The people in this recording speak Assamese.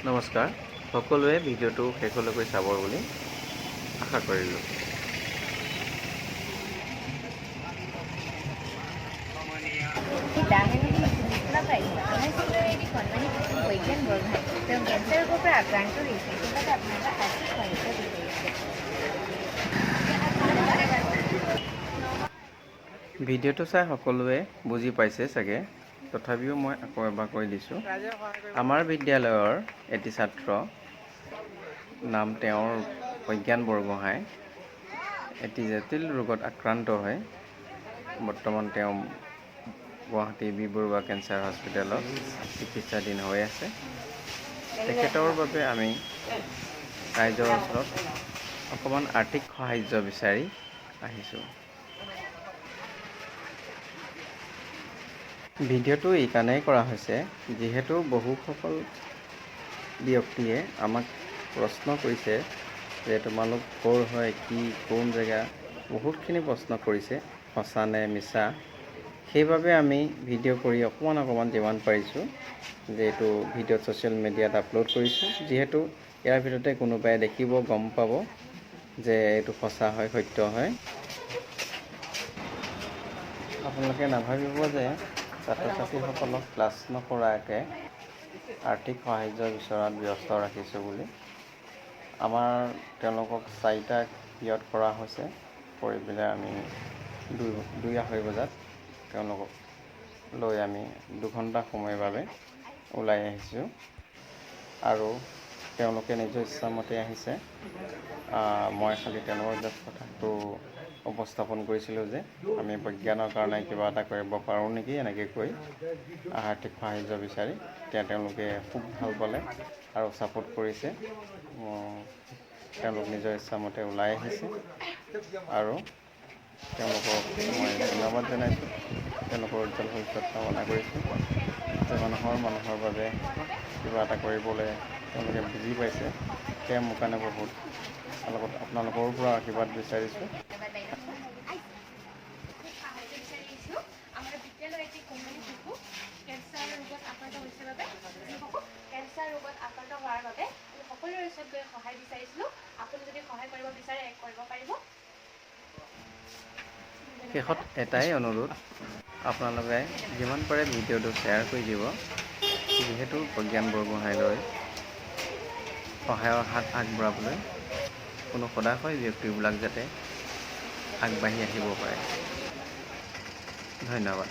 নমস্কাৰ, সকলোৱে ভিডিঅ'টো শেষলৈকে চাব বুলি আশা কৰিলোঁ। বৈজ্ঞান বৰগোহাঁই তেওঁ কেঞ্চাৰ ৰোগৰ পৰা আক্ৰান্ত হৈছে সেইবাবে আপোনালোকে আৰ্থিক সাহায্য বিচাৰিছে। ভিডিঅ'টো চাই সকলোৱে বুজি পাইছে চাগে, তথাপিও মই আকৌ এবাৰ কৈ দিছোঁ। আমাৰ বিদ্যালয়ৰ এটি ছাত্ৰ, নাম তেওঁৰ বৈজ্ঞান বৰগোহাঁই, এটি জটিল ৰোগত আক্ৰান্ত হৈ বৰ্তমান তেওঁ গুৱাহাটী বি বৰুৱা কেঞ্চাৰ হস্পিটেলত চিকিৎসাধীন হৈ আছে। তেখেতৰ বাবে আমি ৰাইজৰ ওচৰত অকণমান আৰ্থিক সাহাৰ্য বিচাৰি আহিছোঁ। ভিডিঅ'টো এইকাৰণেই কৰা হৈছে, যিহেতু বহুসকল ব্যক্তিয়ে আমাক প্ৰশ্ন কৰিছে যে তোমালোক ক'ৰ হয়, কি কোন জেগা, বহুতখিনি প্ৰশ্ন কৰিছে, সঁচা নে মিছা। সেইবাবে আমি ভিডিঅ' কৰি অকণমান যিমান পাৰিছোঁ যে এইটো ভিডিঅ' ছ'চিয়েল মিডিয়াত আপলোড কৰিছোঁ, যিহেতু ইয়াৰ ভিতৰতে কোনোবাই দেখিব, গম পাব যে এইটো সঁচা হয়, সত্য হয়। আপোনালোকে নাভাবিব যে ছাত্ৰ ছাত্ৰীসকলক ক্লাছ নকৰাকৈ আৰ্থিক সাহাৰ্য বিচৰাত ব্যস্ত ৰাখিছোঁ বুলি। আমাৰ তেওঁলোকক 4টা পিৰিয়ড কৰা হৈছে, কৰি পেলাই আমি 2-2:30 বজাত তেওঁলোকক লৈ আমি 2 ঘণ্টা সময়ৰ বাবে ওলাই আহিছোঁ আৰু তেওঁলোকে নিজৰ ইচ্ছামতে আহিছে। মই খালি তেওঁলোকৰ জাষ্ট কথাটো উপস্থাপন কৰিছিলোঁ যে আমি বিজ্ঞানৰ কাৰণে কিবা এটা কৰিব পাৰোঁ নেকি, এনেকৈ কৈ আৰ্থিক সাহাৰ্য বিচাৰি। তেওঁলোকে খুব ভাল পালে আৰু ছাপোৰ্ট কৰিছে। তেওঁলোক নিজৰ ইচ্ছামতে ওলাই আহিছে আৰু তেওঁলোকক মই ধন্যবাদ জনাইছোঁ। তেওঁলোকৰ উজ্জ্বল ভৱিষ্যত কামনা কৰিছোঁ যে মানুহৰ বাবে কিবা এটা কৰিবলৈ তেওঁলোকে বুজি পাইছে। সেয়া মোৰ কাৰণে বহুত। লগত আপোনালোকৰো পৰা আশীৰ্বাদ বিচাৰিছোঁ। আমাৰ বিদ্যালয়ৰ এটি কণমানি শিশু কেঞ্চাৰ ৰোগত আক্ৰান্ত হৈছে বাবে কেঞ্চাৰ ৰোগত আক্ৰান্ত হোৱাৰ বাবে সকলোৰে ওচৰত গৈ সহায় বিচাৰিছিলোঁ। আপুনি যদি সহায় কৰিব বিচাৰে কৰিব পাৰিব। শেষত এটাই অনুৰোধ, আপোনালোকে যিমান পাৰে ভিডিঅ'টো শ্বেয়াৰ কৰি দিব, যিহেতু বৈজ্ঞান বৰগোহাঁইলৈ সহায়ৰ হাত আগবঢ়াবলৈ কোনো সদাশয় ব্যক্তিবিলাক যাতে আগবাঢ়ি আহিব পাৰে। ধন্যবাদ।